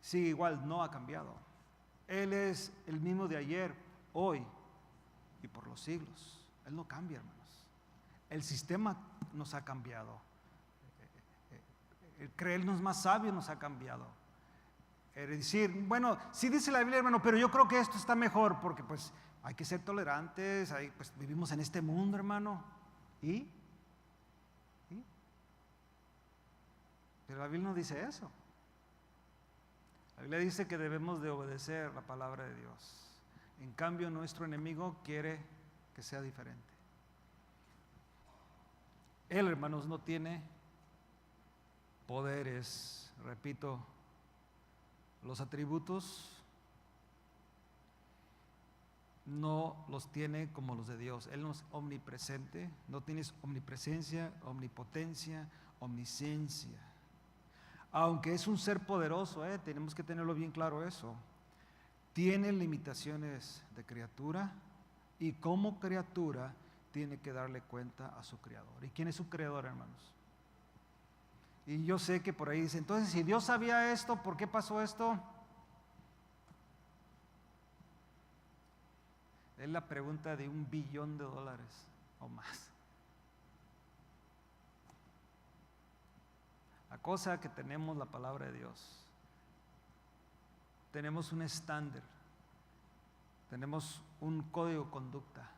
sigue igual, no ha cambiado. Él es el mismo de ayer, hoy y por los siglos. Él no cambia, hermanos. El sistema nos ha cambiado. El creernos más sabios nos ha cambiado. El decir, bueno, sí dice la Biblia, hermano, pero yo creo que esto está mejor, porque pues hay que ser tolerantes, pues vivimos en este mundo, hermano. ¿Y? Pero la Biblia no dice eso. La Biblia dice que debemos de obedecer la palabra de Dios. En cambio, nuestro enemigo quiere que sea diferente. Él, hermanos, no tiene poderes, repito, los atributos no los tiene como los de Dios. Él no es omnipresente, no tienes omnipresencia, omnipotencia, omnisciencia. Aunque es un ser poderoso, tenemos que tenerlo bien claro eso. Tiene limitaciones de criatura, Y como criatura tiene que darle cuenta a su Creador. ¿Y quién es su Creador, hermanos? Y yo sé que por ahí dice, entonces si Dios sabía esto, ¿por qué pasó esto? Es la pregunta de $1 billón o más. La cosa que tenemos la palabra de Dios. Tenemos un estándar. Tenemos un código de conducta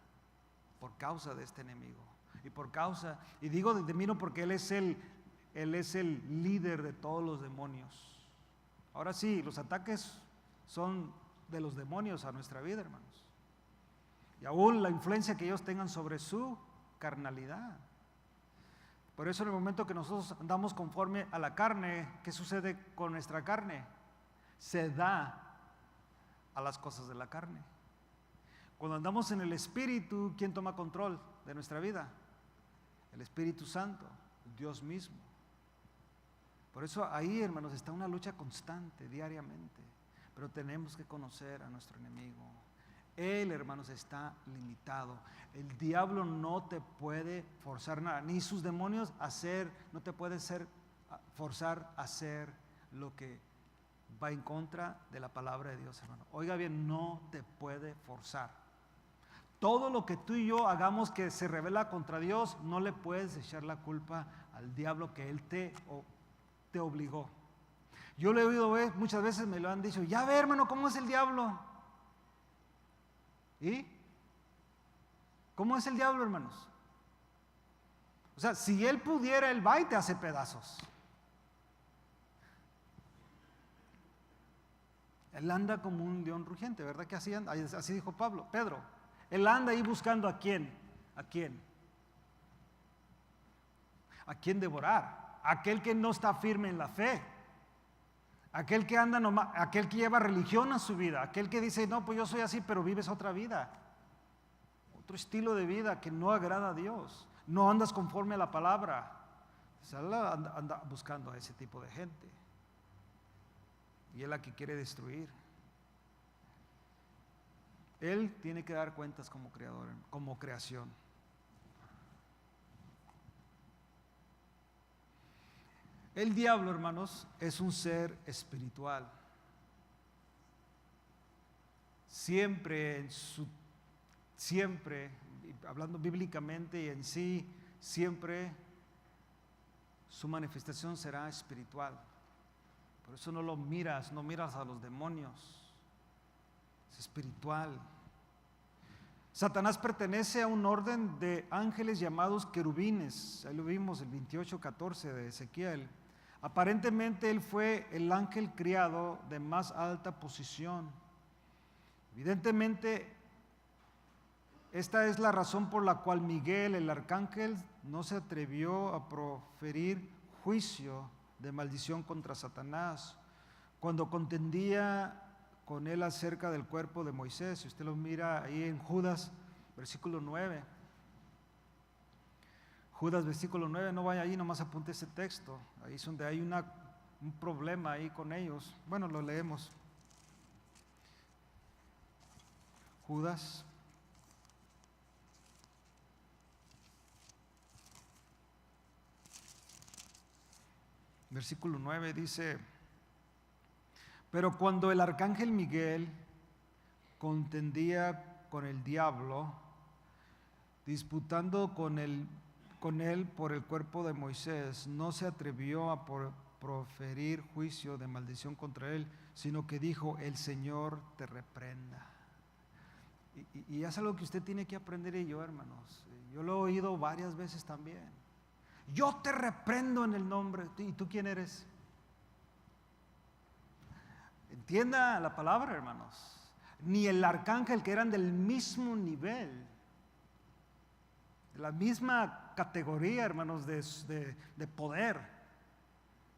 por causa de este enemigo. Y por causa, y digo de mí no porque él es el líder de todos los demonios. Ahora sí, los ataques son de los demonios a nuestra vida, hermanos. Y aún la influencia que ellos tengan sobre su carnalidad. Por eso en el momento que nosotros andamos conforme a la carne, ¿qué sucede con nuestra carne? Se da a las cosas de la carne. Cuando andamos en el Espíritu, ¿quién toma control de nuestra vida? El Espíritu Santo, Dios mismo. Por eso ahí, hermanos, está una lucha constante, diariamente. Pero tenemos que conocer a nuestro enemigo. Él, hermanos, está limitado. El diablo no te puede forzar nada, ni sus demonios no te puede forzar a hacer lo que va en contra de la palabra de Dios, hermano. Oiga bien, no te puede forzar. Todo lo que tú y yo hagamos que se revela contra Dios, no le puedes echar la culpa al diablo que él te obligó. Yo lo he oído muchas veces, me lo han dicho, ya ve, hermano, ¿cómo es el diablo? ¿Y? ¿Cómo es el diablo, hermanos? O sea, si él pudiera, él va y te hace pedazos. Él anda como un león rugiente, ¿verdad que así anda? Así dijo Pedro. Él anda ahí buscando ¿a quién? ¿A quién? ¿A quién devorar? Aquel que no está firme en la fe. Aquel que anda nomás, aquel que lleva religión a su vida, aquel que dice, no, pues yo soy así, pero vives otra vida, otro estilo de vida que no agrada a Dios, no andas conforme a la palabra. Anda buscando a ese tipo de gente y es la que quiere destruir. Él tiene que dar cuentas como creador, como creación. El diablo, hermanos, es un ser espiritual. Siempre, hablando bíblicamente y en sí, siempre su manifestación será espiritual. Por eso no miras a los demonios. Es espiritual. Satanás pertenece a un orden de ángeles llamados querubines. Ahí lo vimos, el 28:14 de Ezequiel. Aparentemente él fue el ángel criado de más alta posición. Evidentemente, esta es la razón por la cual Miguel, el arcángel, no se atrevió a proferir juicio de maldición contra Satanás cuando contendía con él acerca del cuerpo de Moisés. Si usted lo mira ahí en Judas, versículo 9. Judas, versículo 9, no vaya ahí, nomás apunte ese texto. Ahí es donde hay un problema ahí con ellos. Bueno, lo leemos. Judas. Versículo 9 dice, pero cuando el arcángel Miguel contendía con el diablo, disputando con él por el cuerpo de Moisés, no se atrevió a proferir juicio de maldición contra él, sino que dijo, el Señor te reprenda. Y es algo que usted tiene que aprender, y yo, hermanos, yo lo he oído varias veces también. Yo te reprendo en el nombre. ¿Y tú quién eres? Entienda la palabra, hermanos. Ni el arcángel, que eran del mismo nivel, de la misma categoría, hermanos, de poder.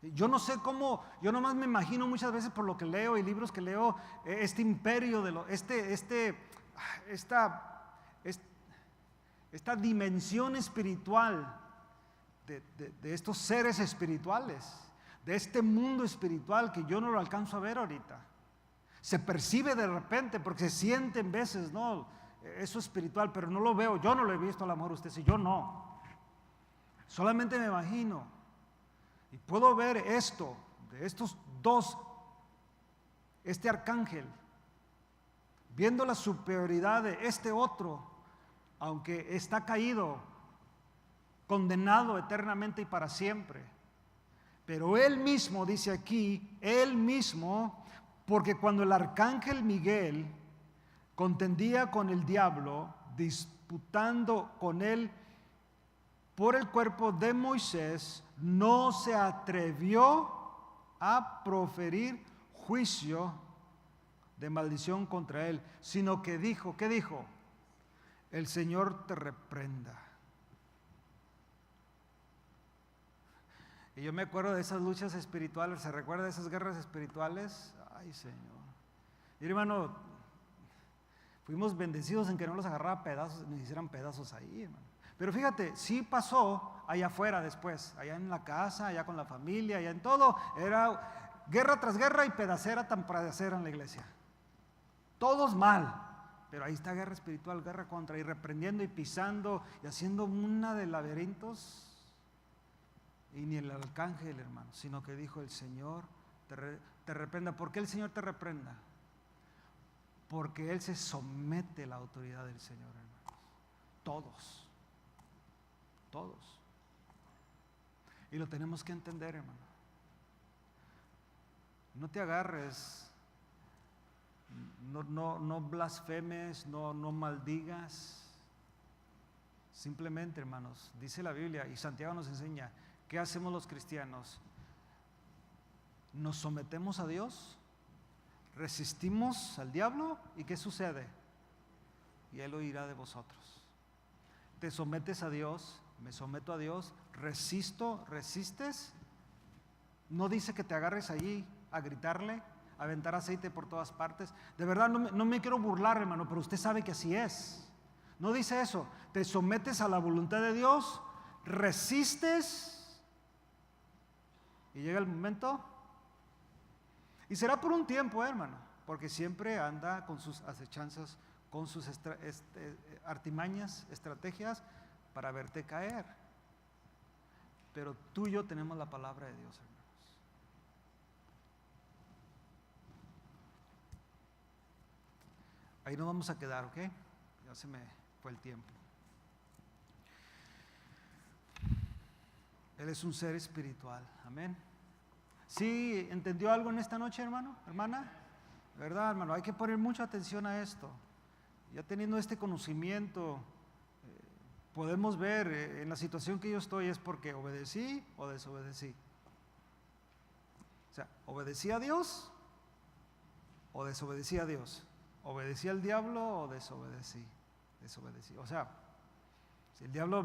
Yo no sé cómo, yo nomás me imagino muchas veces por lo que leo y libros que leo, este imperio, esta dimensión espiritual de estos seres espirituales, de este mundo espiritual que yo no lo alcanzo a ver ahorita. Se percibe de repente porque se siente en veces, ¿no? eso espiritual, pero no lo veo, yo no lo he visto, a lo mejor usted sí, yo no. Solamente me imagino y puedo ver esto, de estos dos, este arcángel, viendo la superioridad de este otro, aunque está caído, condenado eternamente y para siempre. Pero él mismo, dice aquí, él mismo, porque cuando el arcángel Miguel contendía con el diablo, disputando con él por el cuerpo de Moisés, no se atrevió a proferir juicio de maldición contra él, sino que dijo, ¿qué dijo? El Señor te reprenda. Y yo me acuerdo de esas luchas espirituales, ¿se recuerda de esas guerras espirituales? Ay, Señor. Y hermano, fuimos bendecidos en que no los agarraba pedazos, nos hicieran pedazos ahí, hermano. Pero fíjate, sí pasó allá afuera después, allá en la casa, allá con la familia, allá en todo, era guerra tras guerra y pedacera tan pedacera en la iglesia. Todos mal, pero ahí está guerra espiritual, guerra contra, y reprendiendo y pisando y haciendo una de laberintos. Y ni el arcángel, hermano, sino que dijo el Señor te reprenda. ¿Por qué el Señor te reprenda? Porque Él se somete a la autoridad del Señor, hermanos. Todos. Todos. Y lo tenemos que entender, hermano. No te agarres, no blasfemes, no maldigas. Simplemente, hermanos, dice la Biblia y Santiago nos enseña, ¿qué hacemos los cristianos? Nos sometemos a Dios, resistimos al diablo y ¿qué sucede? Y Él oirá de vosotros. Te sometes a Dios, me someto a Dios, resistes. No dice que te agarres allí a gritarle, a aventar aceite por todas partes. De verdad no me quiero burlar, hermano, pero usted sabe que así es. No dice eso, te sometes a la voluntad de Dios, resistes y llega el momento. Y será por un tiempo, hermano, porque siempre anda con sus acechanzas, con sus artimañas, estrategias para verte caer. Pero tú y yo tenemos la palabra de Dios, hermanos. Ahí nos vamos a quedar, ¿ok? Ya se me fue el tiempo. Él es un ser espiritual, amén. ¿Sí entendió algo en esta noche, hermano, hermana? ¿Verdad, hermano? Hay que poner mucha atención a esto. Ya teniendo este conocimiento, podemos ver en la situación que yo estoy es porque obedecí o desobedecí. O sea, ¿obedecí a Dios o desobedecí a Dios? ¿Obedecí al diablo o desobedecí? Desobedecí. O sea, si el diablo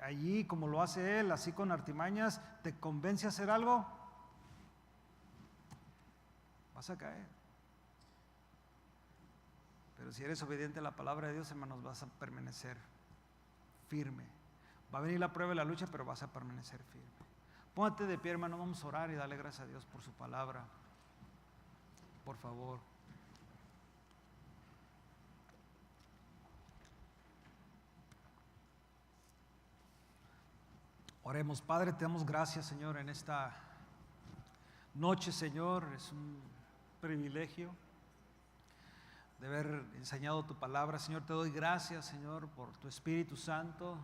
allí, como lo hace él, así con artimañas, te convence a hacer algo, vas a caer. Pero si eres obediente a la palabra de Dios, hermanos, vas a permanecer firme. Va a venir la prueba y la lucha, pero vas a permanecer firme. Póngate de pie, hermano, vamos a orar y darle gracias a Dios por su palabra. Por favor. Oremos. Padre, te damos gracias, Señor, en esta noche, Señor. Es un privilegio de haber enseñado tu palabra. Señor, te doy gracias, Señor, por tu Espíritu Santo,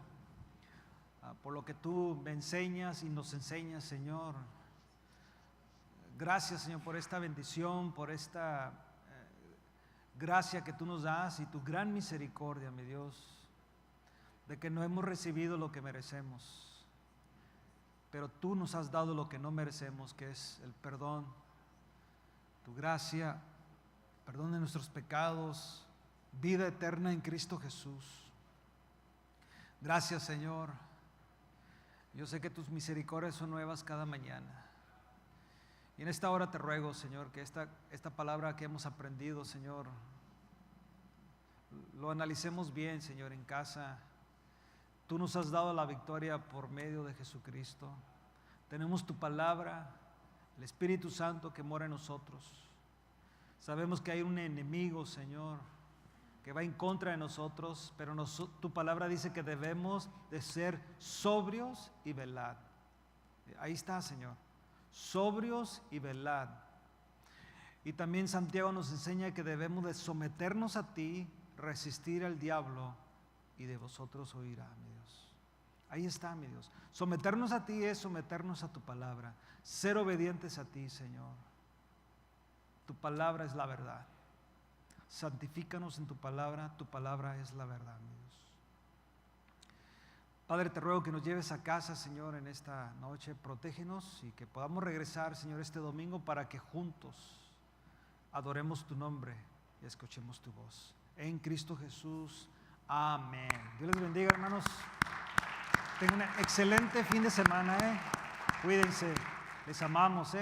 por lo que tú me enseñas y nos enseñas, Señor. Gracias, Señor, por esta bendición, por esta gracia que tú nos das y tu gran misericordia, mi Dios, de que no hemos recibido lo que merecemos. Pero tú nos has dado lo que no merecemos, que es el perdón, tu gracia, perdón de nuestros pecados, vida eterna en Cristo Jesús. Gracias, Señor. Yo sé que tus misericordias son nuevas cada mañana. Y en esta hora te ruego, Señor, que esta palabra que hemos aprendido, Señor, lo analicemos bien, Señor, en casa. Tú nos has dado la victoria por medio de Jesucristo. Tenemos tu palabra, el Espíritu Santo que mora en nosotros. Sabemos que hay un enemigo, Señor, que va en contra de nosotros, pero tu palabra dice que debemos de ser sobrios y velad. Ahí está, Señor, sobrios y velad. Y también Santiago nos enseña que debemos de someternos a ti, resistir al diablo, y de vosotros oirá, mi Dios. Ahí está, mi Dios. Someternos a ti es someternos a tu palabra, ser obedientes a ti, Señor. Tu palabra es la verdad. Santifícanos en tu palabra es la verdad, mi Dios. Padre, te ruego que nos lleves a casa, Señor, en esta noche. Protégenos y que podamos regresar, Señor, este domingo para que juntos adoremos tu nombre y escuchemos tu voz. En Cristo Jesús. Amén. Dios les bendiga, hermanos. Tengan un excelente fin de semana. Cuídense. Les amamos.